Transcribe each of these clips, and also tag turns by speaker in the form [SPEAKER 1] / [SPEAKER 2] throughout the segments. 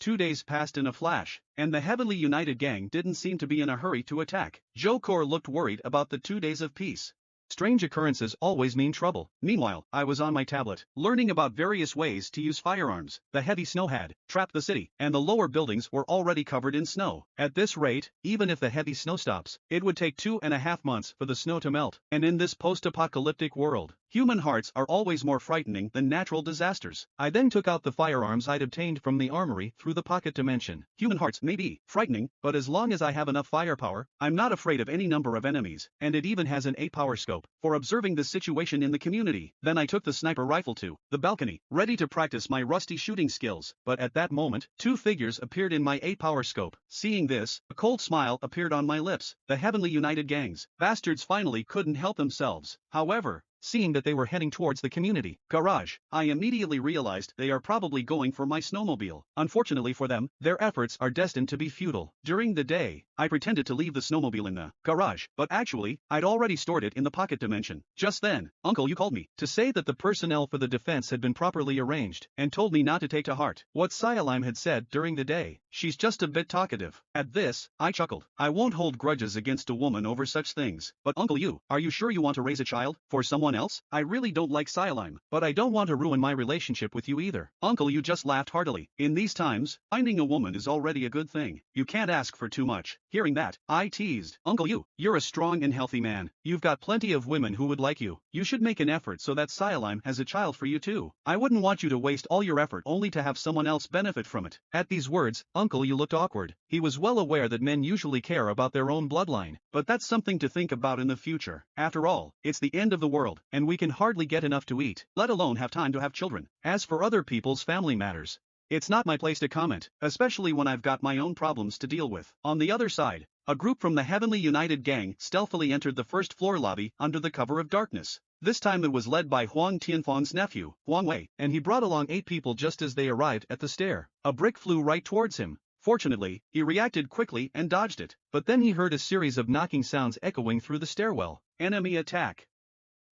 [SPEAKER 1] 2 days passed in a flash, and the Heavenly United Gang didn't seem to be in a hurry to attack. Jokor looked worried about the 2 days of peace. Strange occurrences always mean trouble. Meanwhile, I was on my tablet, learning about various ways to use firearms. The heavy snow had trapped the city, and the lower buildings were already covered in snow. At this rate, even if the heavy snow stops, it would take 2.5 months for the snow to melt. And in this post-apocalyptic world, human hearts are always more frightening than natural disasters. I then took out the firearms I'd obtained from the armory through the pocket dimension. Human hearts may be frightening, but as long as I have enough firepower, I'm not afraid of any number of enemies, and it even has an 8-power scope for observing the situation in the community. Then I took the sniper rifle to the balcony, ready to practice my rusty shooting skills. But at that moment, 2 figures appeared in my 8-power scope. Seeing this, a cold smile appeared on my lips. The Heavenly United Gangs. Bastards finally couldn't help themselves. However, seeing that they were heading towards the community garage, I immediately realized they are probably going for my snowmobile. Unfortunately for them, their efforts are destined to be futile. During the day, I pretended to leave the snowmobile in the garage, but actually, I'd already stored it in the pocket dimension. Just then, Uncle Yu called me to say that the personnel for the defense had been properly arranged, and told me not to take to heart what Sialim had said during the day. She's just a bit talkative. At this, I chuckled. I won't hold grudges against a woman over such things. But Uncle Yu, are you sure you want to raise a child for someone else? I really don't like Sialim, but I don't want to ruin my relationship with you either. Uncle Yu just laughed heartily. In these times, finding a woman is already a good thing. You can't ask for too much. Hearing that, I teased. Uncle Yu, you're a strong and healthy man. You've got plenty of women who would like you. You should make an effort so that Sialim has a child for you too. I wouldn't want you to waste all your effort only to have someone else benefit from it. At these words, Uncle Yu looked awkward. He was well aware that men usually care about their own bloodline, but that's something to think about in the future. After all, it's the end of the world, and we can hardly get enough to eat, let alone have time to have children. As for other people's family matters, it's not my place to comment, especially when I've got my own problems to deal with. On the other side, a group from the Heavenly United Gang stealthily entered the first floor lobby under the cover of darkness. This time it was led by Huang Tianfeng's nephew, Huang Wei, and he brought along 8 people just as they arrived at the stair. A brick flew right towards him. Fortunately, he reacted quickly and dodged it, but then he heard a series of knocking sounds echoing through the stairwell. Enemy attack.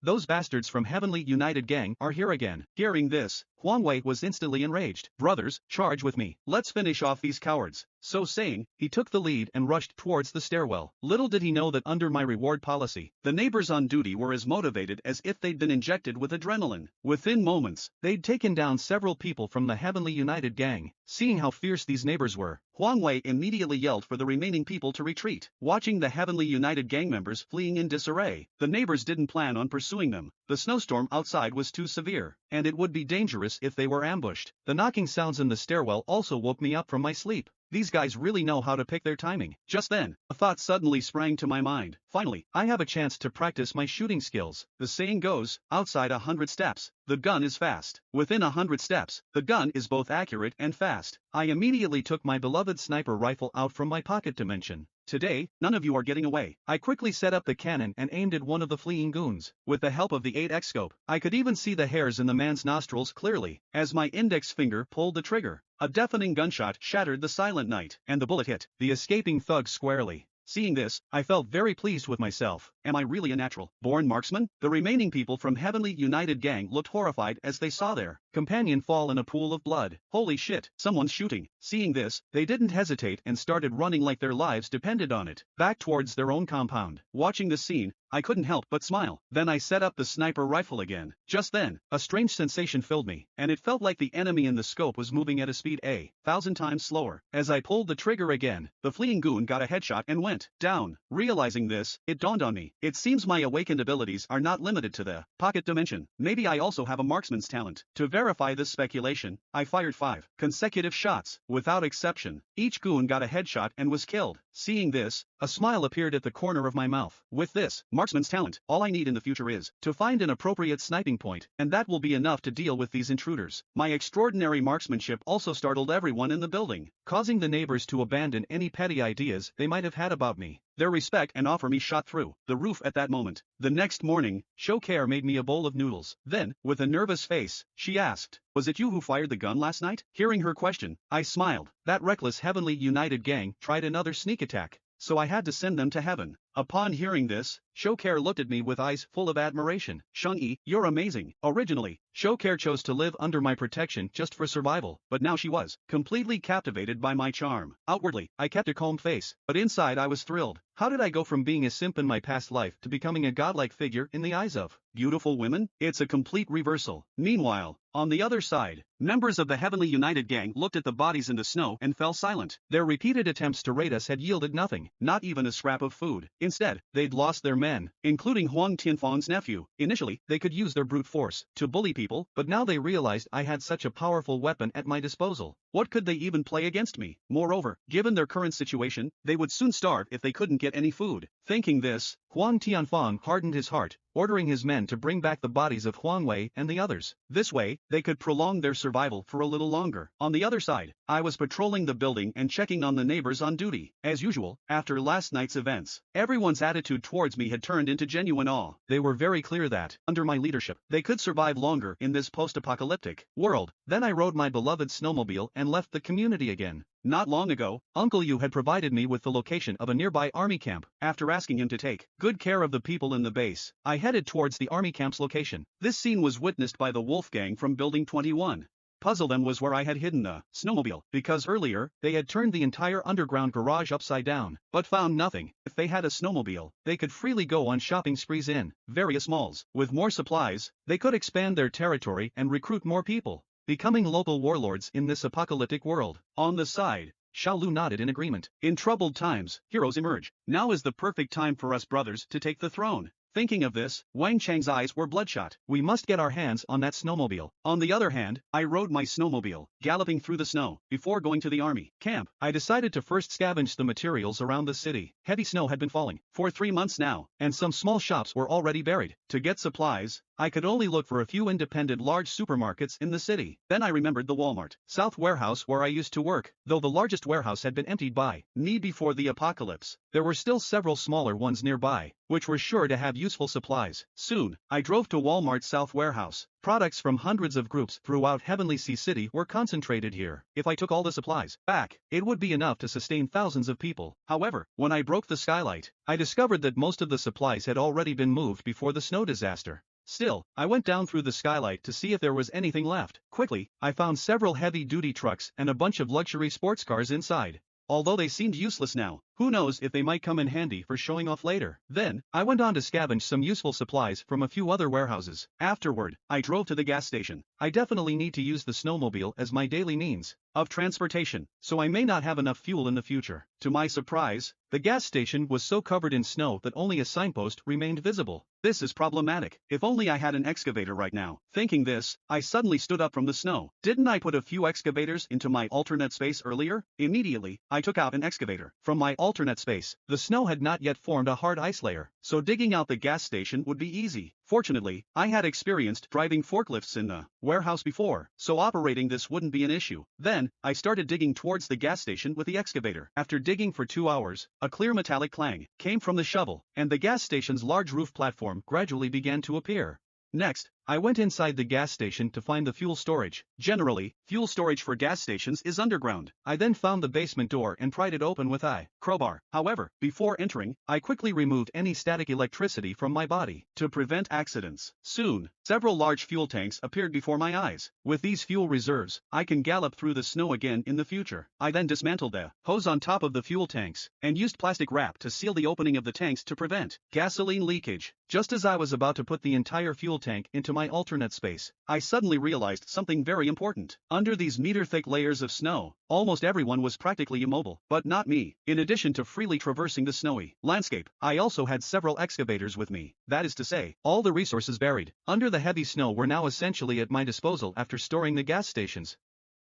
[SPEAKER 1] Those bastards from Heavenly United Gang are here again. Hearing this, Huang Wei was instantly enraged. Brothers, charge with me. Let's finish off these cowards. So saying, he took the lead and rushed towards the stairwell. Little did he know that under my reward policy, the neighbors on duty were as motivated as if they'd been injected with adrenaline. Within moments, they'd taken down several people from the Heavenly United Gang. Seeing how fierce these neighbors were, Huang Wei immediately yelled for the remaining people to retreat. Watching the Heavenly United Gang members fleeing in disarray, the neighbors didn't plan on pursuing them. The snowstorm outside was too severe, and it would be dangerous if they were ambushed. The knocking sounds in the stairwell also woke me up from my sleep. These guys really know how to pick their timing. Just then, a thought suddenly sprang to my mind. Finally, I have a chance to practice my shooting skills. The saying goes, outside 100 steps, the gun is fast. Within 100 steps, the gun is both accurate and fast. I immediately took my beloved sniper rifle out from my pocket dimension. Today, none of you are getting away. I quickly set up the cannon and aimed at one of the fleeing goons. With the help of the 8x scope, I could even see the hairs in the man's nostrils clearly, as my index finger pulled the trigger. A deafening gunshot shattered the silent night, and the bullet hit the escaping thug squarely. Seeing this, I felt very pleased with myself. Am I really a natural-born marksman? The remaining people from Heavenly United Gang looked horrified as they saw their companion fall in a pool of blood. Holy shit, someone's shooting. Seeing this, they didn't hesitate and started running like their lives depended on it, back towards their own compound. Watching the scene, I couldn't help but smile. Then I set up the sniper rifle again. Just then, a strange sensation filled me, and it felt like the enemy in the scope was moving at a speed 1,000 times slower. As I pulled the trigger again, the fleeing goon got a headshot and went down. Realizing this, it dawned on me. It seems my awakened abilities are not limited to the pocket dimension. Maybe I also have a marksman's talent. To verify this speculation, I fired 5 consecutive shots. Without exception, each goon got a headshot and was killed. Seeing this, a smile appeared at the corner of my mouth. With this marksman's talent, all I need in the future is to find an appropriate sniping point, and that will be enough to deal with these intruders. My extraordinary marksmanship also startled everyone in the building, causing the neighbors to abandon any petty ideas they might have had about me. Their respect and offer me shot through the roof at that moment. The next morning, Shokare made me a bowl of noodles. Then, with a nervous face, she asked, "Was it you who fired the gun last night?" Hearing her question, I smiled. That reckless Heavenly United Gang tried another sneak attack, so I had to send them to heaven. Upon hearing this, Shokare looked at me with eyes full of admiration. Zhang Yi, you're amazing. Originally, Shokare chose to live under my protection just for survival, but now she was completely captivated by my charm. Outwardly, I kept a calm face, but inside I was thrilled. How did I go from being a simp in my past life to becoming a godlike figure in the eyes of beautiful women? It's a complete reversal. Meanwhile, on the other side, members of the Heavenly United Gang looked at the bodies in the snow and fell silent. Their repeated attempts to raid us had yielded nothing, not even a scrap of food. Instead, they'd lost their men, including Huang Tianfang's nephew. Initially, they could use their brute force to bully people, but now they realized I had such a powerful weapon at my disposal. What could they even play against me? Moreover, given their current situation, they would soon starve if they couldn't get any food. Thinking this, Huang Tianfang hardened his heart, ordering his men to bring back the bodies of Huang Wei and the others. This way, they could prolong their survival for a little longer. On the other side, I was patrolling the building and checking on the neighbors on duty. As usual, after last night's events, everyone's attitude towards me had turned into genuine awe. They were very clear that, under my leadership, they could survive longer in this post-apocalyptic world. Then I rode my beloved snowmobile and left the community again. Not long ago, Uncle Yu had provided me with the location of a nearby army camp. After asking him to take good care of the people in the base, I headed towards the army camp's location. This scene was witnessed by the Wolf Gang from Building 21. Puzzle them was where I had hidden the snowmobile, because earlier, they had turned the entire underground garage upside down, but found nothing. If they had a snowmobile, they could freely go on shopping sprees in various malls. With more supplies, they could expand their territory and recruit more people, becoming local warlords in this apocalyptic world. On the side, Xiaolu nodded in agreement. In troubled times, heroes emerge. Now is the perfect time for us brothers to take the throne. Thinking of this, Wang Chang's eyes were bloodshot. We must get our hands on that snowmobile. On the other hand, I rode my snowmobile, galloping through the snow. Before going to the army camp, I decided to first scavenge the materials around the city. Heavy snow had been falling for 3 months now, and some small shops were already buried. To get supplies, I could only look for a few independent large supermarkets in the city. Then I remembered the Walmart South warehouse where I used to work. Though the largest warehouse had been emptied by me before the apocalypse, there were still several smaller ones nearby, which were sure to have useful supplies. Soon, I drove to Walmart South warehouse. Products from hundreds of groups throughout Heavenly Sea City were concentrated here. If I took all the supplies back, it would be enough to sustain thousands of people. However, when I broke the skylight, I discovered that most of the supplies had already been moved before the snow disaster. Still, I went down through the skylight to see if there was anything left. Quickly, I found several heavy-duty trucks and a bunch of luxury sports cars inside. Although they seemed useless now, who knows if they might come in handy for showing off later. Then, I went on to scavenge some useful supplies from a few other warehouses. Afterward, I drove to the gas station. I definitely need to use the snowmobile as my daily means of transportation, so I may not have enough fuel in the future. To my surprise, the gas station was so covered in snow that only a signpost remained visible. This is problematic. If only I had an excavator right now. Thinking this, I suddenly stood up from the snow. Didn't I put a few excavators into my alternate space earlier? Immediately, I took out an excavator from my alternate space. The snow had not yet formed a hard ice layer, so digging out the gas station would be easy. Fortunately, I had experienced driving forklifts in the warehouse before, so operating this wouldn't be an issue. Then, I started digging towards the gas station with the excavator. After digging for 2 hours, a clear metallic clang came from the shovel, and the gas station's large roof platform gradually began to appear. Next, I went inside the gas station to find the fuel storage. Generally, fuel storage for gas stations is underground. I then found the basement door and pried it open with a crowbar. However, before entering, I quickly removed any static electricity from my body to prevent accidents. Soon, several large fuel tanks appeared before my eyes. With these fuel reserves, I can gallop through the snow again in the future. I then dismantled the hose on top of the fuel tanks and used plastic wrap to seal the opening of the tanks to prevent gasoline leakage. Just as I was about to put the entire fuel tank into my alternate space, I suddenly realized something very important. Under these meter-thick layers of snow, almost everyone was practically immobile, but not me. In addition to freely traversing the snowy landscape, I also had several excavators with me. That is to say, all the resources buried under the heavy snow were now essentially at my disposal after storing the gas stations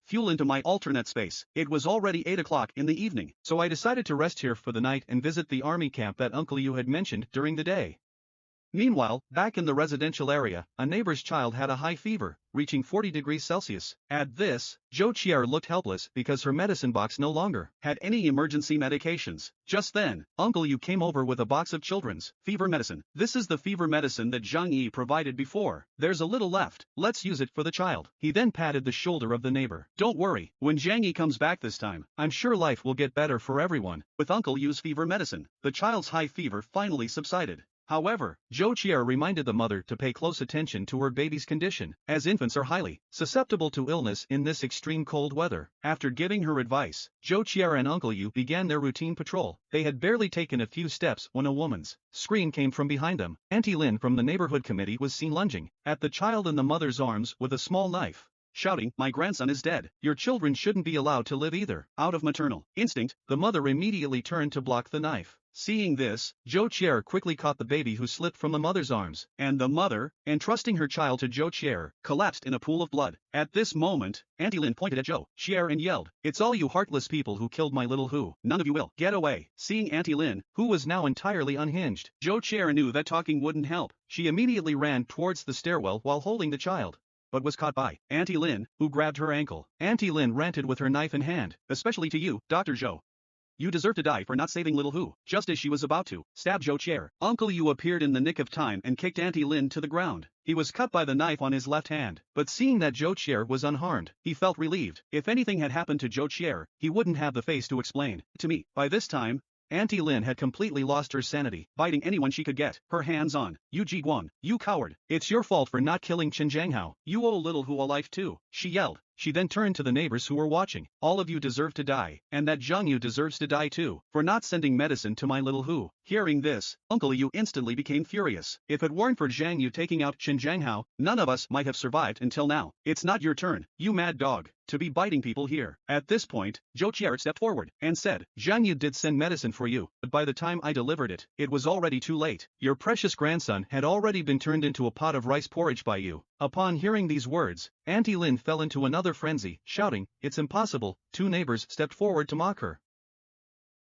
[SPEAKER 1] fuel into my alternate space. It was already 8 o'clock in the evening, so I decided to rest here for the night and visit the army camp that Uncle Yu had mentioned during the day. Meanwhile, back in the residential area, a neighbor's child had a high fever, reaching 40 degrees Celsius. At this, Zhou Qier looked helpless because her medicine box no longer had any emergency medications. Just then, Uncle Yu came over with a box of children's fever medicine. This is the fever medicine that Zhang Yi provided before. There's a little left, let's use it for the child. He then patted the shoulder of the neighbor. Don't worry, when Zhang Yi comes back this time, I'm sure life will get better for everyone. With Uncle Yu's fever medicine, the child's high fever finally subsided. However, Zhou Qier reminded the mother to pay close attention to her baby's condition, as infants are highly susceptible to illness in this extreme cold weather. After giving her advice, Zhou Qier and Uncle Yu began their routine patrol. They had barely taken a few steps when a woman's scream came from behind them. Auntie Lin from the neighborhood committee was seen lunging at the child in the mother's arms with a small knife, shouting, "My grandson is dead. Your children shouldn't be allowed to live either." Out of maternal instinct, the mother immediately turned to block the knife. Seeing this, Zhou Qier quickly caught the baby who slipped from the mother's arms, and the mother, entrusting her child to Zhou Qier, collapsed in a pool of blood. At this moment, Auntie Lin pointed at Zhou Qier and yelled, "It's all you heartless people who killed my little Hu. None of you will get away." Seeing Auntie Lin, who was now entirely unhinged, Zhou Qier knew that talking wouldn't help. She immediately ran towards the stairwell while holding the child, but was caught by Auntie Lin, who grabbed her ankle. Auntie Lin ranted with her knife in hand, "Especially to you, Dr. Zhou. You deserve to die for not saving little Hu." Just as she was about to stab Zhou Qier, Uncle Yu appeared in the nick of time and kicked Auntie Lin to the ground. He was cut by the knife on his left hand, but seeing that Zhou Qier was unharmed, he felt relieved. If anything had happened to Zhou Qier, he wouldn't have the face to explain to me. By this time, Auntie Lin had completely lost her sanity, biting anyone she could get her hands on. "You Jiguan, you coward! It's your fault for not killing Chen Zhanghao. You owe little Hu a life too," she yelled. She then turned to the neighbors who were watching. "All of you deserve to die, and that Zhang Yu deserves to die too, for not sending medicine to my little Hu." Hearing this, Uncle Yu instantly became furious. "If it weren't for Zhang Yu taking out Chen Zhanghao, none of us might have survived until now. It's not your turn, you mad dog, to be biting people here." At this point, Zhou Qier stepped forward and said, "Zhang Yu did send medicine for you, but by the time I delivered it, it was already too late. Your precious grandson had already been turned into a pot of rice porridge by you." Upon hearing these words, Auntie Lin fell into another frenzy, shouting, "It's impossible." Two neighbors stepped forward to mock her.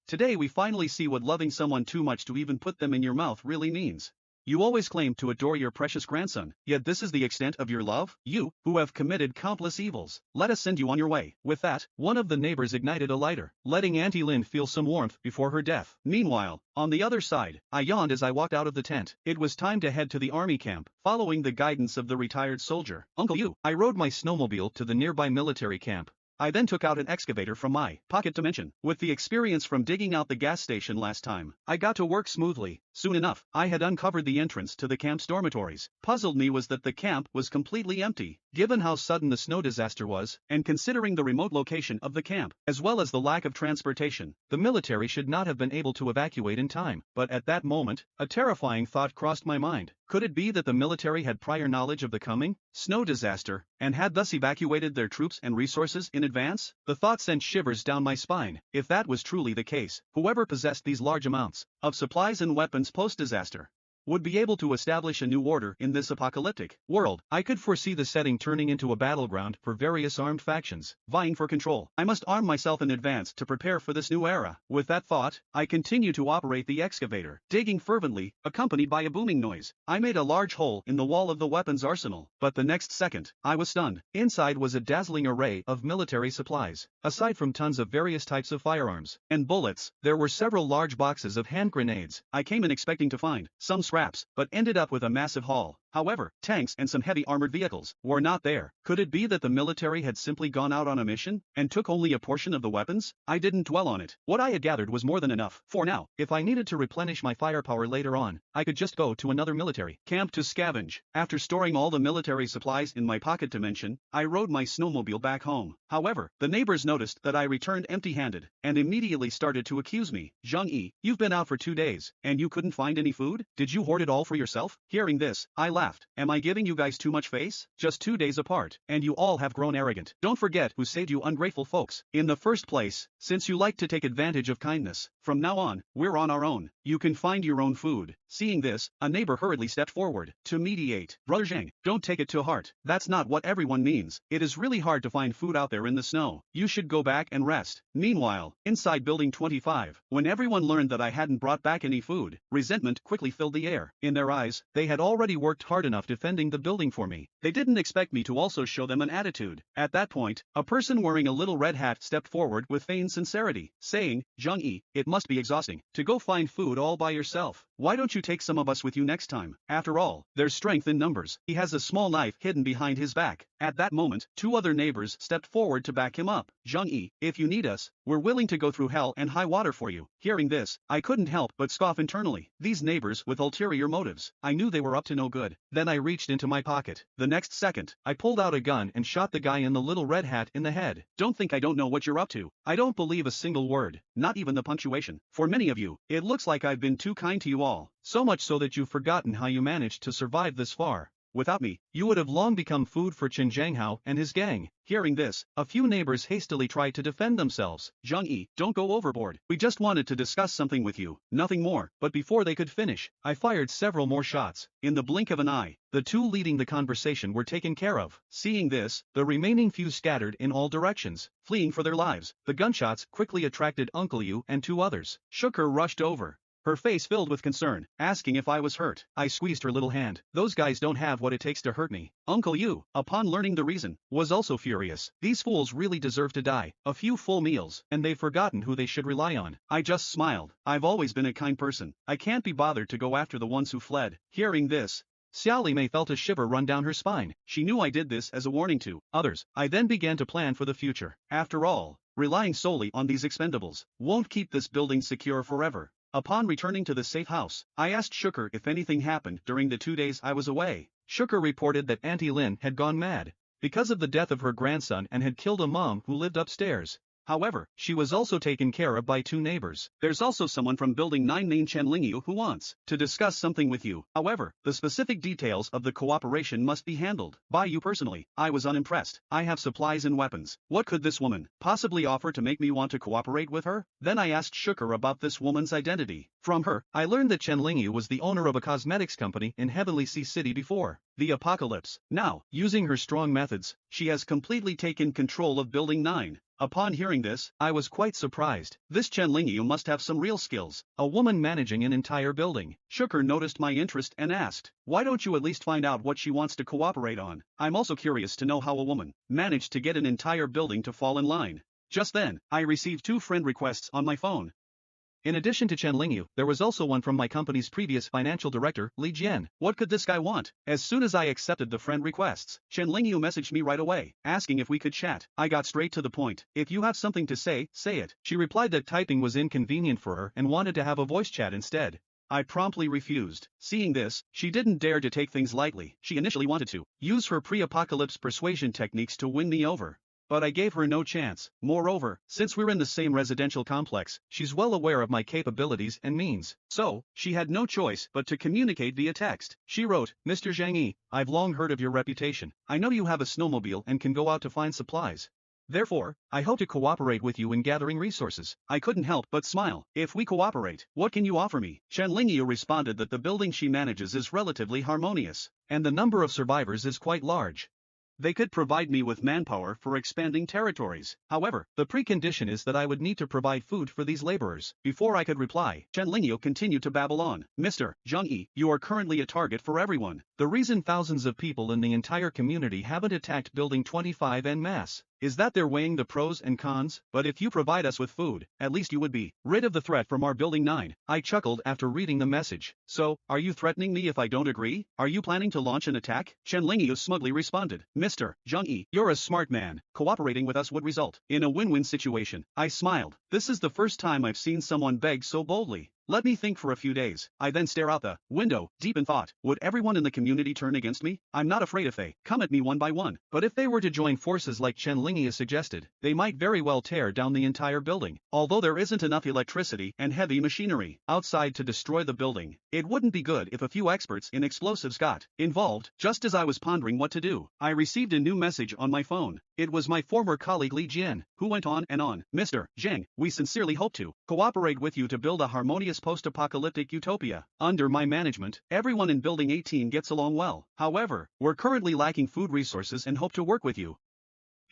[SPEAKER 1] Today we finally see what loving someone too much to even put them in your mouth really means. You always claim to adore your precious grandson, yet this is the extent of your love? You, who have committed countless evils, let us send you on your way. With that, one of the neighbors ignited a lighter, letting Auntie Lin feel some warmth before her death. Meanwhile, on the other side, I yawned as I walked out of the tent. It was time to head to the army camp, following the guidance of the retired soldier, Uncle Yu. I rode my snowmobile to the nearby military camp. I then took out an excavator from my pocket dimension. With the experience from digging out the gas station last time, I got to work smoothly. Soon enough, I had uncovered the entrance to the camp's dormitories. Puzzled me was that the camp was completely empty. Given how sudden the snow disaster was, and considering the remote location of the camp, as well as the lack of transportation, the military should not have been able to evacuate in time. But at that moment, a terrifying thought crossed my mind. Could it be that the military had prior knowledge of the coming snow disaster, and had thus evacuated their troops and resources in advance? The thought sent shivers down my spine. If that was truly the case, whoever possessed these large amounts of supplies and weapons post-disaster would be able to establish a new order in this apocalyptic world. I could foresee the setting turning into a battleground for various armed factions, vying for control. I must arm myself in advance to prepare for this new era. With that thought, I continued to operate the excavator, digging fervently, accompanied by a booming noise. I made a large hole in the wall of the weapons arsenal, but the next second, I was stunned. Inside was a dazzling array of military supplies. Aside from tons of various types of firearms and bullets, there were several large boxes of hand grenades. I came in expecting to find some scraps, but ended up with a massive haul. However, tanks and some heavy armored vehicles were not there. Could it be that the military had simply gone out on a mission, and took only a portion of the weapons? I didn't dwell on it. What I had gathered was more than enough. For now, if I needed to replenish my firepower later on, I could just go to another military camp to scavenge. After storing all the military supplies in my pocket dimension, I rode my snowmobile back home. However, the neighbors noticed that I returned empty-handed, and immediately started to accuse me. "Zhang Yi, you've been out for 2 days, and you couldn't find any food? Did you hoard it all for yourself?" Hearing this, I laughed. "Am I giving you guys too much face? Just 2 days apart, and you all have grown arrogant. Don't forget who saved you ungrateful folks in the first place, since you like to take advantage of kindness. From now on, we're on our own." You can find your own food. Seeing this, a neighbor hurriedly stepped forward to mediate. Brother Zhang, don't take it to heart. That's not what everyone means. It is really hard to find food out there in the snow. You should go back and rest. Meanwhile, inside building 25, when everyone learned that I hadn't brought back any food, resentment quickly filled the air. In their eyes, they had already worked hard enough defending the building for me. They didn't expect me to also show them an attitude. At that point, a person wearing a little red hat stepped forward with feigned sincerity, saying, Zhang Yi, it must be exhausting to go find food all by yourself. Why don't you take some of us with you next time? After all, there's strength in numbers. He has a small knife hidden behind his back. At that moment, two other neighbors stepped forward to back him up. Zhang Yi, if you need us, we're willing to go through hell and high water for you. Hearing this, I couldn't help but scoff internally. These neighbors with ulterior motives. I knew they were up to no good. Then I reached into my pocket. The next second, I pulled out a gun and shot the guy in the little red hat in the head. Don't think I don't know what you're up to. I don't believe a single word, not even the punctuation. For many of you, it looks like I've been too kind to you all. So much so that you've forgotten how you managed to survive this far. Without me, you would have long become food for Chen Zhanghao and his gang. Hearing this, a few neighbors hastily tried to defend themselves. Zhang Yi, don't go overboard. We just wanted to discuss something with you, nothing more. But before they could finish, I fired several more shots. In the blink of an eye, the two leading the conversation were taken care of. Seeing this, the remaining few scattered in all directions, fleeing for their lives. The gunshots quickly attracted Uncle Yu and two others. Shuker rushed over, her face filled with concern, asking if I was hurt. I squeezed her little hand. Those guys don't have what it takes to hurt me. Uncle Yu, upon learning the reason, was also furious. These fools really deserve to die. A few full meals, and they've forgotten who they should rely on. I just smiled. I've always been a kind person. I can't be bothered to go after the ones who fled. Hearing this, Xiao Mei felt a shiver run down her spine. She knew I did this as a warning to others. I then began to plan for the future. After all, relying solely on these expendables won't keep this building secure forever. Upon returning to the safe house, I asked Shuker if anything happened during the 2 days I was away. Shuker reported that Auntie Lin had gone mad because of the death of her grandson and had killed a mom who lived upstairs. However, she was also taken care of by two neighbors. There's also someone from Building 9 named Chen Lingyu who wants to discuss something with you. However, the specific details of the cooperation must be handled by you personally. I was unimpressed. I have supplies and weapons. What could this woman possibly offer to make me want to cooperate with her? Then I asked Shuker about this woman's identity. From her, I learned that Chen Lingyu was the owner of a cosmetics company in Heavenly Sea City before the apocalypse. Now, using her strong methods, she has completely taken control of Building 9. Upon hearing this, I was quite surprised. This Chen Lingyu must have some real skills. A woman managing an entire building. Shuker noticed my interest and asked, why don't you at least find out what she wants to cooperate on? I'm also curious to know how a woman managed to get an entire building to fall in line. Just then, I received 2 friend requests on my phone. In addition to Chen Lingyu, there was also one from my company's previous financial director, Li Jian. What could this guy want? As soon as I accepted the friend requests, Chen Lingyu messaged me right away, asking if we could chat. I got straight to the point. If you have something to say, say it. She replied that typing was inconvenient for her and wanted to have a voice chat instead. I promptly refused. Seeing this, she didn't dare to take things lightly. She initially wanted to use her pre-apocalypse persuasion techniques to win me over. But I gave her no chance. Moreover, since we're in the same residential complex, she's well aware of my capabilities and means. So, she had no choice but to communicate via text. She wrote, Mr. Zhang Yi, I've long heard of your reputation. I know you have a snowmobile and can go out to find supplies. Therefore, I hope to cooperate with you in gathering resources. I couldn't help but smile. If we cooperate, what can you offer me? Chen Lingyu responded that the building she manages is relatively harmonious, and the number of survivors is quite large. They could provide me with manpower for expanding territories. However, the precondition is that I would need to provide food for these laborers. Before I could reply, Chen Lingyu continued to babble on. Mr. Zhang Yi, you are currently a target for everyone. The reason thousands of people in the entire community haven't attacked Building 25 en masse is that they're weighing the pros and cons. But if you provide us with food, at least you would be rid of the threat from our Building 9. I chuckled after reading the message. So, are you threatening me if I don't agree? Are you planning to launch an attack? Chen Lingyu smugly responded. Mr. Zhang Yi, you're a smart man. Cooperating with us would result in a win-win situation. I smiled. This is the first time I've seen someone beg so boldly. Let me think for a few days. I then stare out the window, deep in thought. Would everyone in the community turn against me? I'm not afraid if they come at me one by one. But if they were to join forces like Chen Lingyi suggested, they might very well tear down the entire building. Although there isn't enough electricity and heavy machinery outside to destroy the building, it wouldn't be good if a few experts in explosives got involved. Just as I was pondering what to do, I received a new message on my phone. It was my former colleague Li Jian, who went on and on. Mr. Zhang, we sincerely hope to cooperate with you to build a harmonious glorious post-apocalyptic utopia. Under my management, everyone in Building 18 gets along well. However, we're currently lacking food resources and hope to work with you.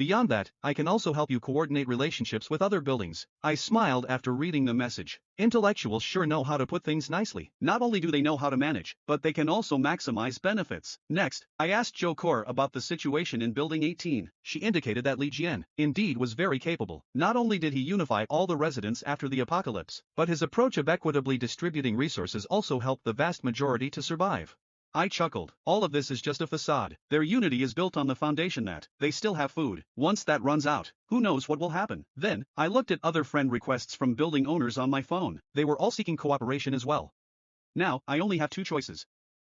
[SPEAKER 1] Beyond that, I can also help you coordinate relationships with other buildings. I smiled after reading the message. Intellectuals sure know how to put things nicely. Not only do they know how to manage, but they can also maximize benefits. Next, I asked Zhou Kor about the situation in Building 18. She indicated that Li Jian, indeed, was very capable. Not only did he unify all the residents after the apocalypse, but his approach of equitably distributing resources also helped the vast majority to survive. I chuckled. All of this is just a facade. Their unity is built on the foundation that they still have food. Once that runs out, who knows what will happen. Then, I looked at other friend requests from building owners on my phone. They were all seeking cooperation as well. Now, I only have two choices.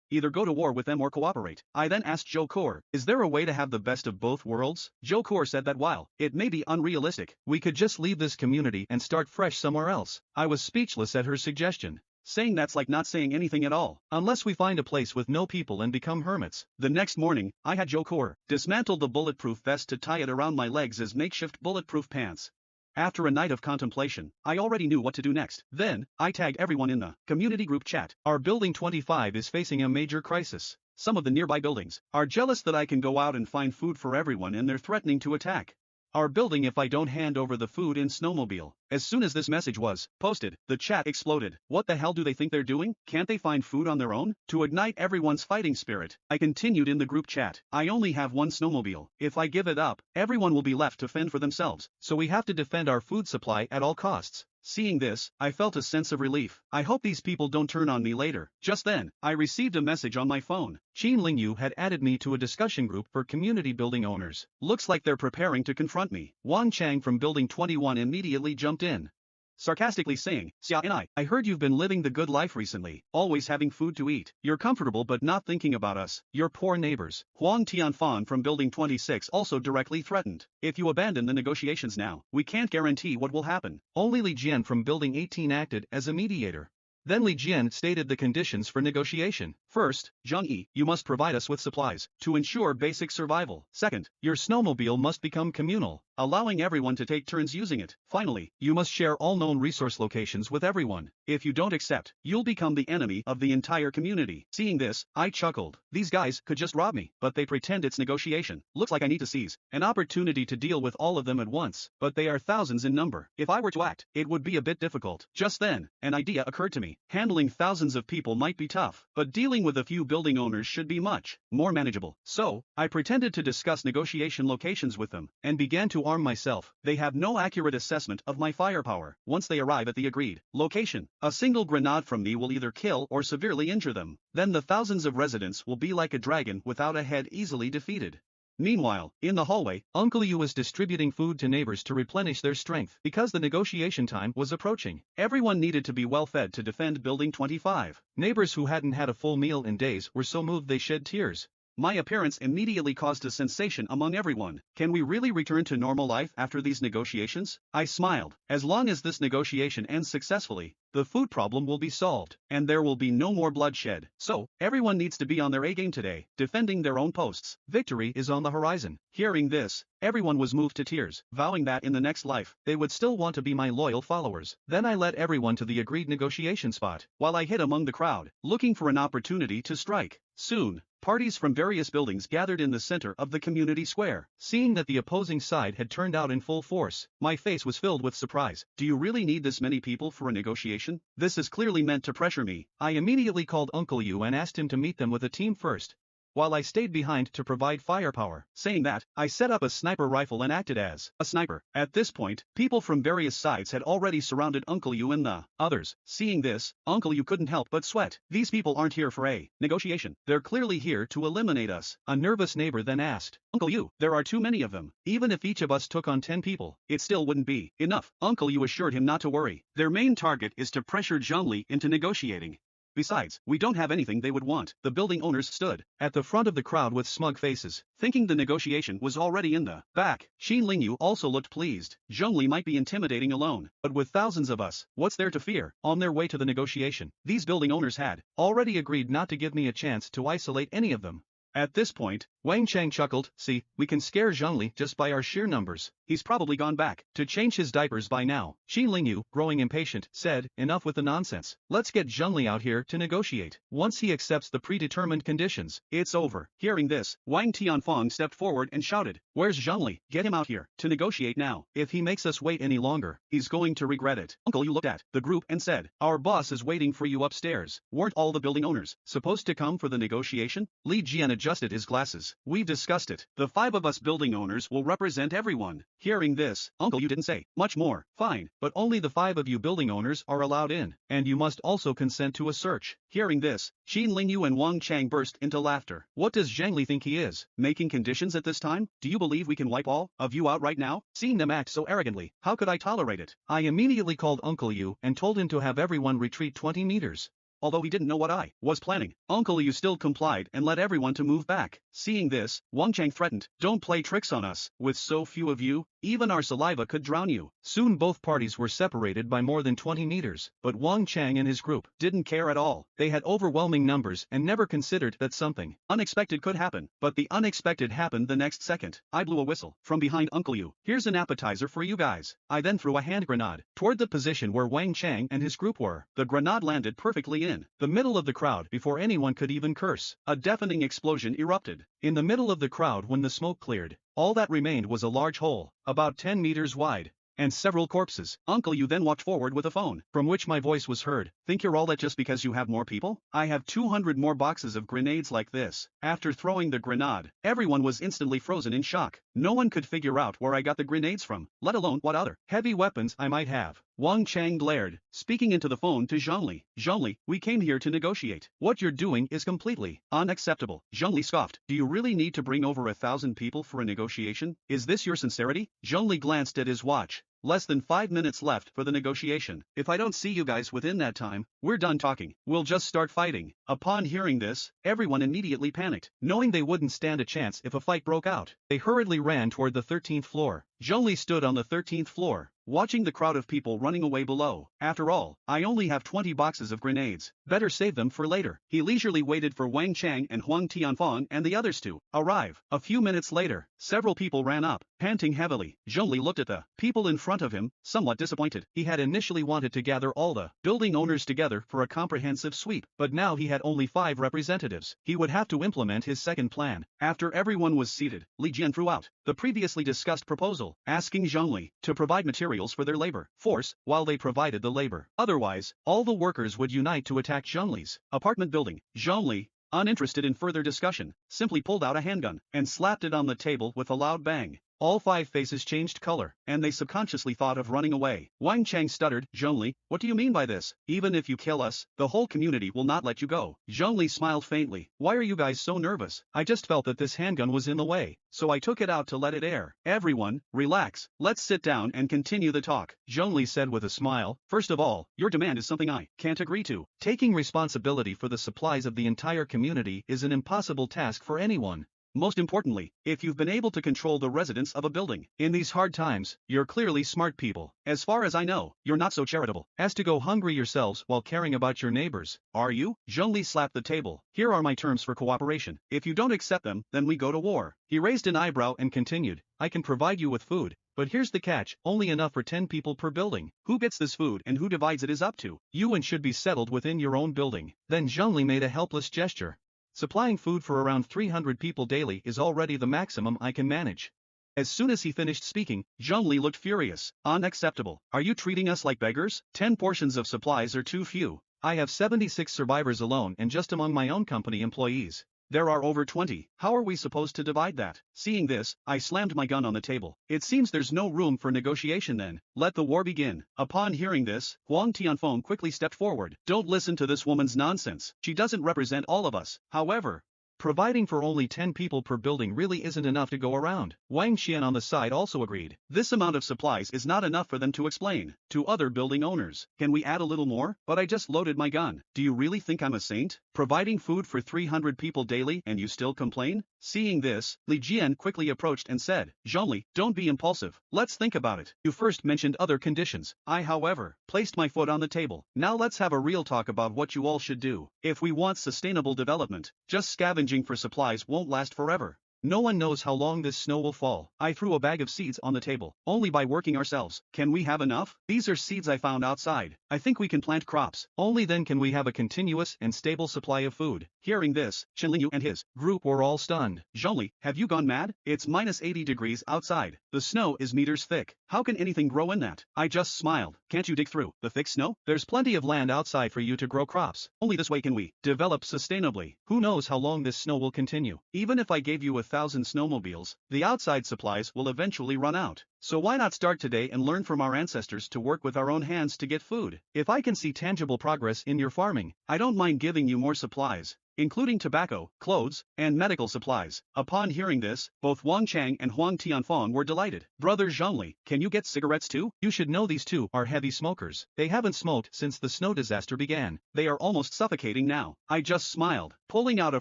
[SPEAKER 1] Either go to war with them or cooperate. I then asked Zhou Kor, is there a way to have the best of both worlds? Zhou Kor said that while it may be unrealistic, we could just leave this community and start fresh somewhere else. I was speechless at her suggestion. Saying that's like not saying anything at all, unless we find a place with no people and become hermits. The next morning, I had Zhou Kor dismantle the bulletproof vest to tie it around my legs as makeshift bulletproof pants. After a night of contemplation, I already knew what to do next. Then, I tagged everyone in the community group chat. Our Building 25 is facing a major crisis. Some of the nearby buildings are jealous that I can go out and find food for everyone and they're threatening to attack our building if I don't hand over the food in snowmobile. As soon as this message was posted, the chat exploded. What the hell do they think they're doing? Can't they find food on their own? To ignite everyone's fighting spirit, I continued in the group chat. I only have one snowmobile. If I give it up, everyone will be left to fend for themselves. So we have to defend our food supply at all costs. Seeing this, I felt a sense of relief. I hope these people don't turn on me later. Just then, I received a message on my phone. Qin Lingyu had added me to a discussion group for community building owners. Looks like they're preparing to confront me. Wang Chang from Building 21 immediately jumped in, sarcastically saying, Xia and I heard you've been living the good life recently, always having food to eat. You're comfortable but not thinking about us, your poor neighbors. Huang Tianfan from Building 26 also directly threatened, if you abandon the negotiations now, we can't guarantee what will happen. Only Li Jian from Building 18 acted as a mediator. Then Li Jian stated the conditions for negotiation. First, Zhang Yi, you must provide us with supplies to ensure basic survival. Second, your snowmobile must become communal, allowing everyone to take turns using it. Finally, you must share all known resource locations with everyone. If you don't accept, you'll become the enemy of the entire community. Seeing this, I chuckled. These guys could just rob me, but they pretend it's negotiation. Looks like I need to seize an opportunity to deal with all of them at once, but they are thousands in number. If I were to act, it would be a bit difficult. Just then, an idea occurred to me. Handling thousands of people might be tough, but dealing with a few building owners should be much more manageable. So, I pretended to discuss negotiation locations with them, and began to arm myself. They have no accurate assessment of my firepower. Once they arrive at the agreed location, a single grenade from me will either kill or severely injure them. Then the thousands of residents will be like a dragon without a head, easily defeated. Meanwhile, in the hallway, Uncle Yu was distributing food to neighbors to replenish their strength. Because the negotiation time was approaching, everyone needed to be well fed to defend Building 25. Neighbors who hadn't had a full meal in days were so moved they shed tears. My appearance immediately caused a sensation among everyone. Can we really return to normal life after these negotiations? I smiled. As long as this negotiation ends successfully, the food problem will be solved, and there will be no more bloodshed. So, everyone needs to be on their A game today, defending their own posts. Victory is on the horizon. Hearing this, everyone was moved to tears, vowing that in the next life, they would still want to be my loyal followers. Then I led everyone to the agreed negotiation spot, while I hid among the crowd, looking for an opportunity to strike. Soon, parties from various buildings gathered in the center of the community square. Seeing that the opposing side had turned out in full force, my face was filled with surprise. Do you really need this many people for a negotiation? This is clearly meant to pressure me. I immediately called Uncle Yu and asked him to meet them with a team first, while I stayed behind to provide firepower. Saying that, I set up a sniper rifle and acted as a sniper. At this point, people from various sides had already surrounded Uncle Yu and the others. Seeing this, Uncle Yu couldn't help but sweat. These people aren't here for a negotiation. They're clearly here to eliminate us. A nervous neighbor then asked, Uncle Yu, there are too many of them. Even if each of us took on 10 people, it still wouldn't be enough. Uncle Yu assured him not to worry. Their main target is to pressure Zhang Yi into negotiating. Besides, we don't have anything they would want. The building owners stood at the front of the crowd with smug faces, thinking the negotiation was already in the back. Qin Lingyu also looked pleased. Zhongli might be intimidating alone, but with thousands of us, what's there to fear? On their way to the negotiation, these building owners had already agreed not to give me a chance to isolate any of them. At this point, Wang Chang chuckled, see, we can scare Zhang Yi just by our sheer numbers. He's probably gone back to change his diapers by now. Xin Lingyu, growing impatient, said, enough with the nonsense. Let's get Zhang Yi out here to negotiate. Once he accepts the predetermined conditions, it's over. Hearing this, Wang Tianfeng stepped forward and shouted, where's Zhang Yi? Get him out here to negotiate now. If he makes us wait any longer, he's going to regret it. Uncle Yu looked at the group and said, our boss is waiting for you upstairs. Weren't all the building owners supposed to come for the negotiation? Li Jian adjusted his glasses. We've discussed it. The 5 of us building owners will represent everyone. Hearing this, Uncle Yu didn't say much more. Fine, but only the 5 of you building owners are allowed in, and you must also consent to a search. Hearing this, Xin Lingyu and Wang Chang burst into laughter. What does Zhang Li think he is, making conditions at this time? Do you believe we can wipe all of you out right now? Seeing them act so arrogantly, how could I tolerate it? I immediately called Uncle Yu and told him to have everyone retreat 20 meters. Although he didn't know what I was planning, Uncle Yu still complied and led everyone to move back. Seeing this, Wang Chang threatened, don't play tricks on us. With so few of you, even our saliva could drown you. Soon both parties were separated by more than 20 meters, but Wang Chang and his group didn't care at all. They had overwhelming numbers and never considered that something unexpected could happen. But the unexpected happened the next second. I blew a whistle from behind Uncle Yu. Here's an appetizer for you guys. I then threw a hand grenade toward the position where Wang Chang and his group were. The grenade landed perfectly in the middle of the crowd before anyone could even curse. A deafening explosion erupted in the middle of the crowd. When the smoke cleared, all that remained was a large hole, about 10 meters wide, and several corpses. Uncle Yu then walked forward with a phone, from which my voice was heard. Think you're all that just because you have more people? I have 200 more boxes of grenades like this. After throwing the grenade, everyone was instantly frozen in shock. No one could figure out where I got the grenades from, let alone what other heavy weapons I might have. Wang Chang glared, speaking into the phone to Zhang Li. Zhang Li, we came here to negotiate. What you're doing is completely unacceptable. Zhang Li scoffed. Do you really need to bring over 1,000 people for a negotiation? Is this your sincerity? Zhang Li glanced at his watch. Less than 5 minutes left for the negotiation. If I don't see you guys within that time, we're done talking. We'll just start fighting. Upon hearing this, everyone immediately panicked, knowing they wouldn't stand a chance if a fight broke out. They hurriedly ran toward the 13th floor. Zhang Li stood on the 13th floor, watching the crowd of people running away below. After all, I only have 20 boxes of grenades. Better save them for later. He leisurely waited for Wang Chang and Huang Tianfeng and the others to arrive. A few minutes later, several people ran up, panting heavily. Zhang Li looked at the people in front of him, somewhat disappointed. He had initially wanted to gather all the building owners together for a comprehensive sweep, but now he had only 5 representatives. He would have to implement his second plan. After everyone was seated, Li Jian threw out the previously discussed proposal, asking Zhang Li to provide materials for their labor force while they provided the labor. Otherwise, all the workers would unite to attack Zhang Li's apartment building. Zhang Li, uninterested in further discussion, simply pulled out a handgun and slapped it on the table with a loud bang. All 5 faces changed color, and they subconsciously thought of running away. Wang Chang stuttered, Zhang Li, what do you mean by this? Even if you kill us, the whole community will not let you go. Zhang Li smiled faintly. Why are you guys so nervous? I just felt that this handgun was in the way, so I took it out to let it air. Everyone, relax. Let's sit down and continue the talk. Zhang Li said with a smile. First of all, your demand is something I can't agree to. Taking responsibility for the supplies of the entire community is an impossible task for anyone. Most importantly, if you've been able to control the residents of a building in these hard times, you're clearly smart people. As far as I know, you're not so charitable as to go hungry yourselves while caring about your neighbors, are you? Zhang Li slapped the table. Here are my terms for cooperation. If you don't accept them, then we go to war. He raised an eyebrow and continued, I can provide you with food, but here's the catch, only enough for 10 people per building. Who gets this food and who divides it is up to you and should be settled within your own building. Then Zhang Li made a helpless gesture. Supplying food for around 300 people daily is already the maximum I can manage. As soon as he finished speaking, Zhang Li looked furious. Unacceptable. Are you treating us like beggars? 10 portions of supplies are too few. I have 76 survivors alone and just among my own company employees. There are over 20. How are we supposed to divide that? Seeing this, I slammed my gun on the table. It seems there's no room for negotiation then. Let the war begin. Upon hearing this, Huang Tianfeng quickly stepped forward. Don't listen to this woman's nonsense. She doesn't represent all of us. However, providing for only 10 people per building really isn't enough to go around. Wang Xian on the side also agreed. This amount of supplies is not enough for them to explain to other building owners. Can we add a little more? But I just loaded my gun. Do you really think I'm a saint? Providing food for 300 people daily and you still complain? Seeing this, Li Jian quickly approached and said, Zhang Li, don't be impulsive. Let's think about it. You first mentioned other conditions. I, however, placed my foot on the table. Now let's have a real talk about what you all should do. If we want sustainable development, Just scavenging for supplies won't last forever. No one knows how long this snow will fall. I threw a bag of seeds on the table. Only by working ourselves. Can we have enough? These are seeds I found outside. I think we can plant crops. Only then can we have a continuous and stable supply of food. Hearing this, Chen Lingyu and his group were all stunned. Zhang Yi, have you gone mad? It's minus 80 degrees outside. The snow is meters thick. How can anything grow in that? I just smiled. Can't you dig through the thick snow? There's plenty of land outside for you to grow crops. Only this way can we develop sustainably. Who knows how long this snow will continue? Even if I gave you 1,000 snowmobiles, the outside supplies will eventually run out. So why not start today and learn from our ancestors to work with our own hands to get food? If I can see tangible progress in your farming, I don't mind giving you more supplies, including tobacco, clothes, and medical supplies. Upon hearing this, both Wang Chang and Huang Tianfang were delighted. Brother Zhongli, can you get cigarettes too? You should know these two are heavy smokers. They haven't smoked since the snow disaster began. They are almost suffocating now. I just smiled, pulling out a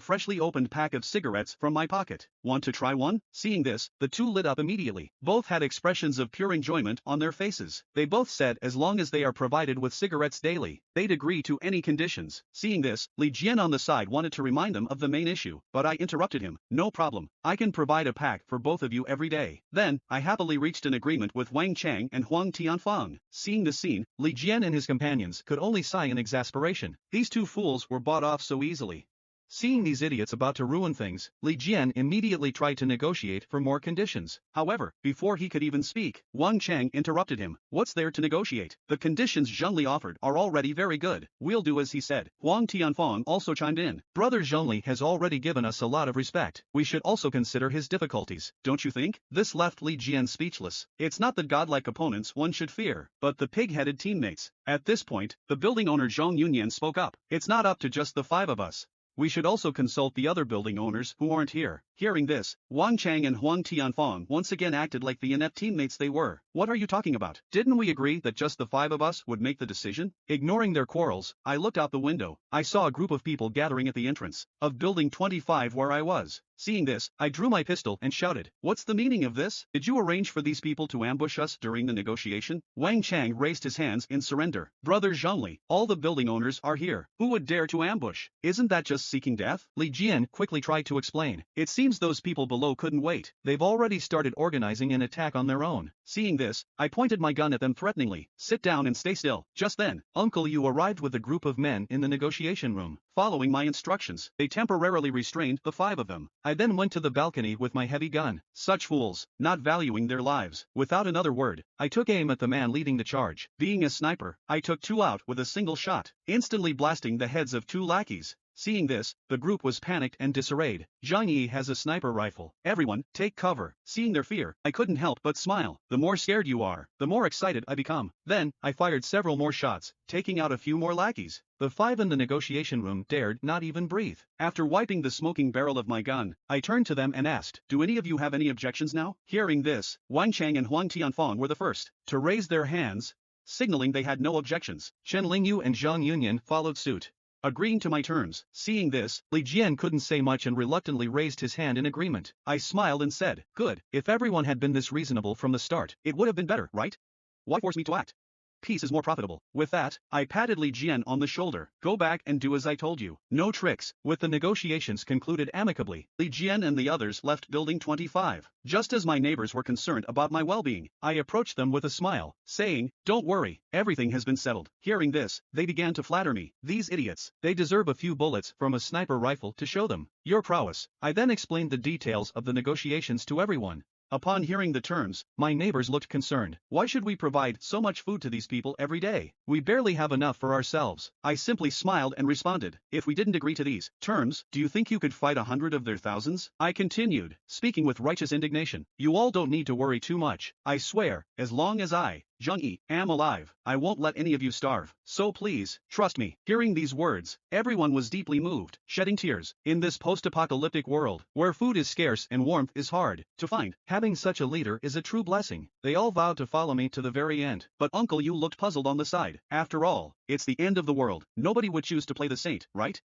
[SPEAKER 1] freshly opened pack of cigarettes from my pocket. Want to try one? Seeing this, the two lit up immediately. Both had expressions of pure enjoyment on their faces. They both said as long as they are provided with cigarettes daily, they'd agree to any conditions. Seeing this, Li Jian on the side wanted to remind them of the main issue, but I interrupted him. No problem. I can provide a pack for both of you every day. Then, I happily reached an agreement with Wang Chang and Huang Tianfang. Seeing the scene, Li Jian and his companions could only sigh in exasperation. These two fools were bought off so easily. Seeing these idiots about to ruin things, Li Jian immediately tried to negotiate for more conditions. However, before he could even speak, Wang Chang interrupted him. What's there to negotiate? The conditions Zhongli offered are already very good. We'll do as he said. Huang Tianfang also chimed in. Brother Zhongli has already given us a lot of respect. We should also consider his difficulties, don't you think? This left Li Jian speechless. It's not the godlike opponents one should fear, but the pig-headed teammates. At this point, the building owner Zhang Yunyan spoke up. It's not up to just the 5 of us. We should also consult the other building owners who aren't here. Hearing this, Wang Chang and Huang Tianfang once again acted like the inept teammates they were. What are you talking about? Didn't we agree that just the 5 of us would make the decision? Ignoring their quarrels, I looked out the window. I saw a group of people gathering at the entrance of building 25 where I was. Seeing this, I drew my pistol and shouted, "What's the meaning of this? Did you arrange for these people to ambush us during the negotiation?" Wang Chang raised his hands in surrender. Brother Zhongli, all the building owners are here. Who would dare to ambush? Isn't that just seeking death? Li Jian quickly tried to explain. It seems those people below couldn't wait. They've already started organizing an attack on their own. Seeing this, I pointed my gun at them threateningly. Sit down and stay still. Just then, Uncle Yu arrived with a group of men in the negotiation room. Following my instructions, they temporarily restrained the 5 of them. I then went to the balcony with my heavy gun. Such fools, not valuing their lives. Without another word, I took aim at the man leading the charge. Being a sniper, I took 2 out with a single shot, instantly blasting the heads of 2 lackeys. Seeing this, the group was panicked and disarrayed. Zhang Yi has a sniper rifle. Everyone, take cover. Seeing their fear, I couldn't help but smile. The more scared you are, the more excited I become. Then, I fired several more shots, taking out a few more lackeys. The 5 in the negotiation room dared not even breathe. After wiping the smoking barrel of my gun, I turned to them and asked, "Do any of you have any objections now?" Hearing this, Wang Chang and Huang Tianfang were the first to raise their hands, signaling they had no objections. Chen Lingyu and Zhang Yunyan followed suit, agreeing to my terms. Seeing this, Li Jian couldn't say much and reluctantly raised his hand in agreement. I smiled and said, "Good. If everyone had been this reasonable from the start, it would have been better, right? Why force me to act? Peace is more profitable." With that, I patted Li Jian on the shoulder. "Go back and do as I told you. No tricks." With the negotiations concluded amicably, Li Jian and the others left building 25. Just as my neighbors were concerned about my well-being, I approached them with a smile, saying, "Don't worry, everything has been settled." Hearing this, they began to flatter me. These idiots, they deserve a few bullets from a sniper rifle to show them your prowess. I then explained the details of the negotiations to everyone. Upon hearing the terms, my neighbors looked concerned. Why should we provide so much food to these people every day? We barely have enough for ourselves. I simply smiled and responded, "If we didn't agree to these terms, do you think you could fight 100 of their thousands?" I continued, speaking with righteous indignation. "You all don't need to worry too much. I swear, as long as I, Zhang Yi, am alive, I won't let any of you starve. So please, trust me." Hearing these words, everyone was deeply moved, shedding tears. In this post-apocalyptic world, where food is scarce and warmth is hard to find, having such a leader is a true blessing. They all vowed to follow me to the very end. But Uncle Yu looked puzzled on the side. After all, it's the end of the world. Nobody would choose to play the saint, right?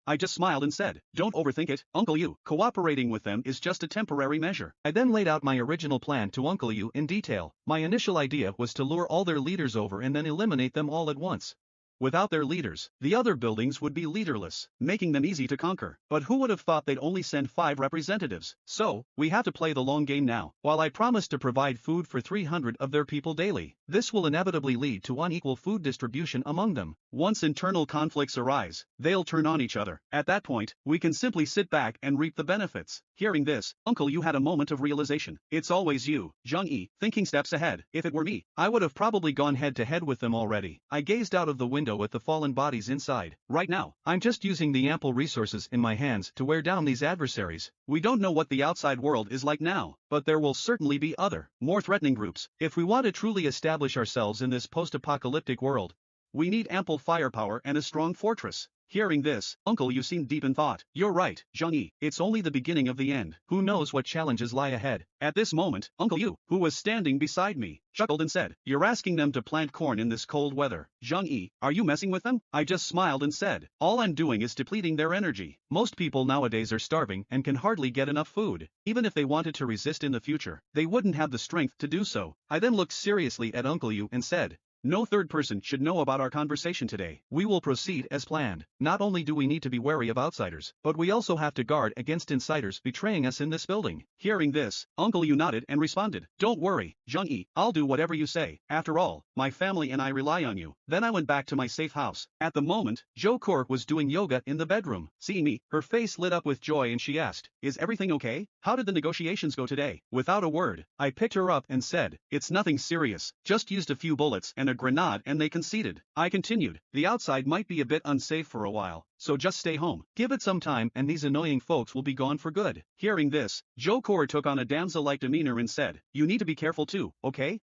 [SPEAKER 1] I just smiled and said, "Don't overthink it, Uncle Yu. Cooperating with them is just a temporary measure." I then laid out my original plan to Uncle Yu in detail. My initial idea was to lure all their leaders over and then eliminate them all at once. Without their leaders, the other buildings would be leaderless, making them easy to conquer. But who would have thought they'd only send 5 representatives? So, we have to play the long game now. While I promise to provide food for 300 of their people daily, this will inevitably lead to unequal food distribution among them. Once internal conflicts arise, they'll turn on each other. At that point, we can simply sit back and reap the benefits. Hearing this, Uncle Yu had a moment of realization. It's always you, Zhang Yi, thinking steps ahead. If it were me, I would have probably gone head to head with them already. I gazed out of the window at the fallen bodies inside. Right now, I'm just using the ample resources in my hands to wear down these adversaries. We don't know what the outside world is like now, but there will certainly be other, more threatening groups. If we want to truly establish ourselves in this post-apocalyptic world, we need ample firepower and a strong fortress. Hearing this, Uncle Yu seemed deep in thought. You're right, Zhang Yi, it's only the beginning of the end. Who knows what challenges lie ahead? At this moment, Uncle Yu, who was standing beside me, chuckled and said, "You're asking them to plant corn in this cold weather. Zhang Yi, are you messing with them?" I just smiled and said, "All I'm doing is depleting their energy. Most people nowadays are starving and can hardly get enough food. Even if they wanted to resist in the future, they wouldn't have the strength to do so." I then looked seriously at Uncle Yu and said, "No third person should know about our conversation today. We will proceed as planned. Not only do we need to be wary of outsiders, but we also have to guard against insiders betraying us in this building." Hearing this, Uncle Yu nodded and responded, "Don't worry, Zhang Yi, I'll do whatever you say. After all, my family and I rely on you." Then I went back to my safe house. At the moment, Zhou was doing yoga in the bedroom. Seeing me, her face lit up with joy and she asked, "Is everything okay? How did the negotiations go today?" Without a word, I picked her up and said, "It's nothing serious, just used a few bullets and a grenade and they conceded." I continued, "The outside might be a bit unsafe for a while, so just stay home. Give it some time and these annoying folks will be gone for good." Hearing this, Zhou took on a damsel-like demeanor and said, "You need to be careful too, okay?